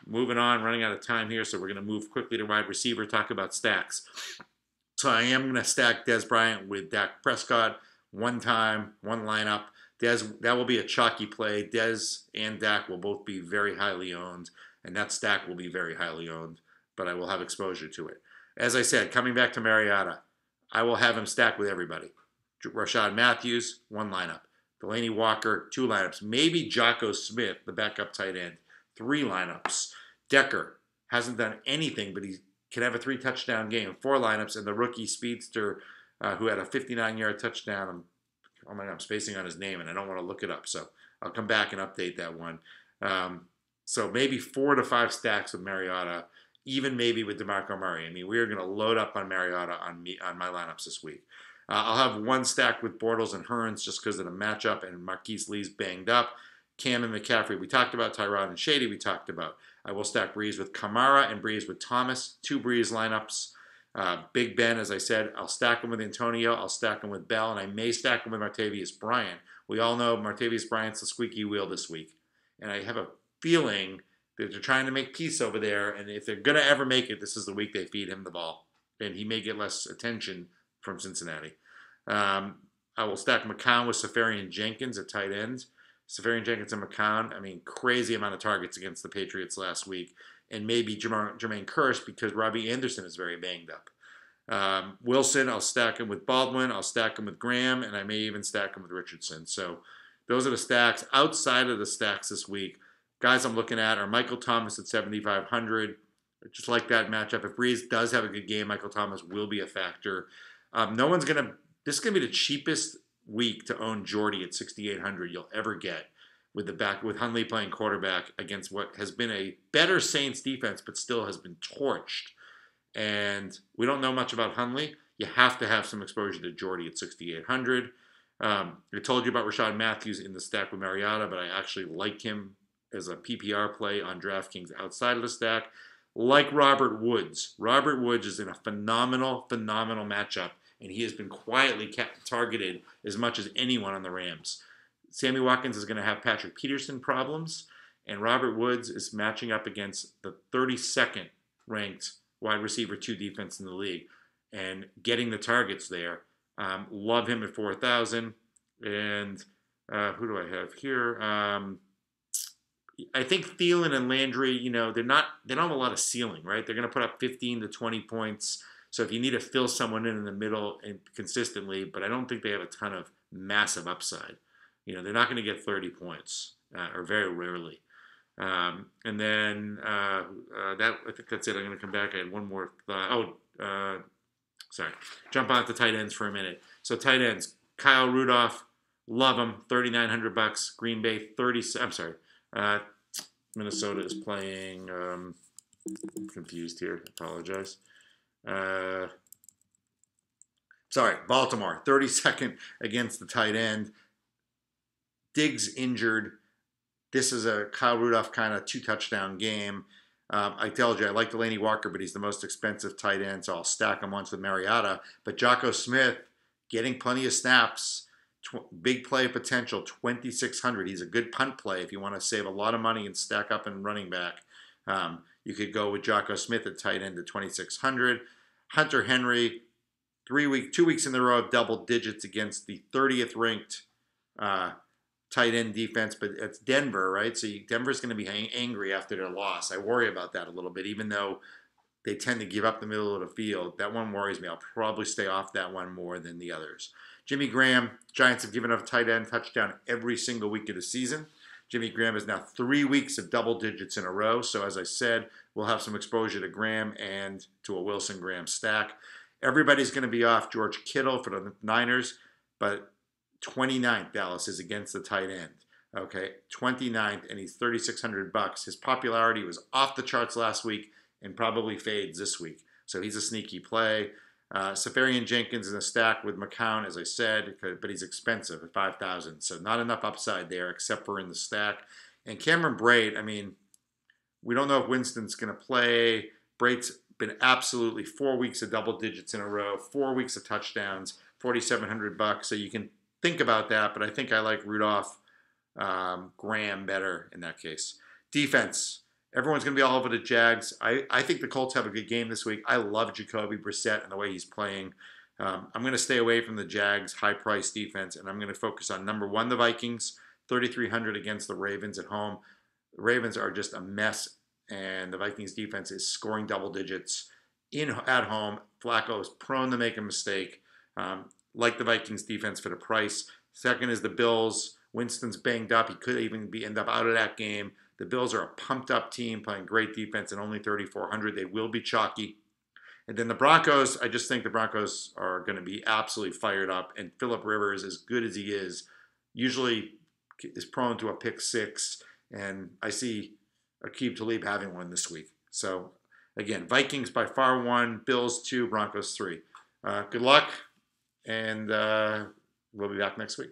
Moving on, running out of time here, so we're going to move quickly to wide receiver, talk about stacks. So I am going to stack Dez Bryant with Dak Prescott, one time, one lineup. Dez, that will be a chalky play. Dez and Dak will both be very highly owned, and that stack will be very highly owned, but I will have exposure to it. As I said, coming back to Mariota, I will have him stacked with everybody. Rashad Matthews, one lineup. Delaney Walker, two lineups. Maybe Jocko Smith, the backup tight end, three lineups. Decker hasn't done anything, but he can have a 3-touchdown game, four lineups, and the rookie speedster who had a 59-yard touchdown. Oh my God, I'm spacing on his name, and I don't want to look it up, so I'll come back and update that one. So maybe 4 to 5 stacks with Mariota, even maybe with DeMarco Murray. I mean, we are going to load up on Mariota on my lineups this week. I'll have one stack with Bortles and Hearns just because of the matchup, and Marquise Lee's banged up. Cam and McCaffrey, we talked about. Tyrod and Shady, we talked about. I will stack Breeze with Kamara and Breeze with Thomas. 2 Breeze lineups. Big Ben, as I said, I'll stack him with Antonio. I'll stack him with Bell, and I may stack him with Martavius Bryant. We all know Martavius Bryant's the squeaky wheel this week. And I have a feeling that they're trying to make peace over there, and if they're going to ever make it, this is the week they feed him the ball. And he may get less attention from Cincinnati. I will stack McCown with Safarian Jenkins at tight end. Safarian Jenkins and McCown, I mean, crazy amount of targets against the Patriots last week. And maybe Jermaine Kearse because Robbie Anderson is very banged up. Wilson, I'll stack him with Baldwin. I'll stack him with Graham. And I may even stack him with Richardson. So those are the stacks. Outside of the stacks this week, guys I'm looking at are Michael Thomas at 7,500. Just like that matchup. If Breeze does have a good game, Michael Thomas will be a factor. This is going to be the cheapest week to own Jordy at 6,800 you'll ever get with Hundley playing quarterback against what has been a better Saints defense, but still has been torched. And we don't know much about Hundley. You have to have some exposure to Jordy at 6,800. I told you about Rashad Matthews in the stack with Mariota, but I actually like him as a PPR play on DraftKings outside of the stack. Like Robert Woods. Robert Woods is in a phenomenal matchup, and he has been quietly targeted as much as anyone on the Rams. Sammy Watkins is going to have Patrick Peterson problems, and Robert Woods is matching up against the 32nd ranked wide receiver 2 defense in the league and getting the targets there. Love him at 4,000. And who do I have here? I think Thielen and Landry, they don't have a lot of ceiling, right? They're going to put up 15 to 20 points. So if you need to fill someone in the middle and consistently, but I don't think they have a ton of massive upside. They're not going to get 30 points, or very rarely. And then I think that's it. I'm going to come back. I had one more thought. Jump on to tight ends for a minute. So tight ends, Kyle Rudolph, love him, $3,900. Green Bay, Minnesota is playing. I'm confused here. Apologize. Baltimore, 32nd against the tight end. Diggs injured. This is a Kyle Rudolph kind of 2-touchdown game. I told you I like Delaney Walker, but he's the most expensive tight end, so I'll stack him once with Mariota. But Jocko Smith getting plenty of snaps, big play potential, 2,600. He's a good punt play if you want to save a lot of money and stack up in running back. You could go with Jocko Smith at tight end at 2,600. Hunter Henry, 2 weeks in a row of double digits against the 30th ranked tight end defense, but it's Denver, right? So Denver's going to be angry after their loss. I worry about that a little bit, even though they tend to give up the middle of the field. That one worries me. I'll probably stay off that one more than the others. Jimmy Graham, Giants have given up a tight end touchdown every single week of the season. Jimmy Graham is now 3 weeks of double digits in a row. So as I said, we'll have some exposure to Graham and to a Wilson Graham stack. Everybody's going to be off George Kittle for the Niners, but 29th Dallas is against the tight end. Okay, 29th, and he's $3,600. His popularity was off the charts last week and probably fades this week. So he's a sneaky play. Safarian Jenkins in a stack with McCown, as I said, but he's expensive at $5,000. So not enough upside there except for in the stack. And Cameron Brate, we don't know if Winston's going to play. Brate's been absolutely 4 weeks of double digits in a row, 4 weeks of touchdowns, $4,700. So you can think about that, but I think I like Rudolph Graham better in that case. Defense, Everyone's going to be all over the Jags. I think the Colts have a good game this week. I love Jacoby Brissett and the way he's playing. I'm going to stay away from the Jags' high-priced defense, and I'm going to focus on number one, the Vikings, 3,300 against the Ravens at home. The Ravens are just a mess, and the Vikings defense is scoring double digits at home. Flacco is prone to make a mistake. Like the Vikings defense for the price. Second is the Bills. Winston's banged up. He could even end up out of that game. The Bills are a pumped-up team playing great defense and only 3,400. They will be chalky. And then the Broncos, I just think the Broncos are going to be absolutely fired up. And Phillip Rivers, as good as he is, usually is prone to a pick six. And I see Aqib Talib having one this week. So, again, Vikings by far 1, Bills 2, Broncos 3. Good luck, and we'll be back next week.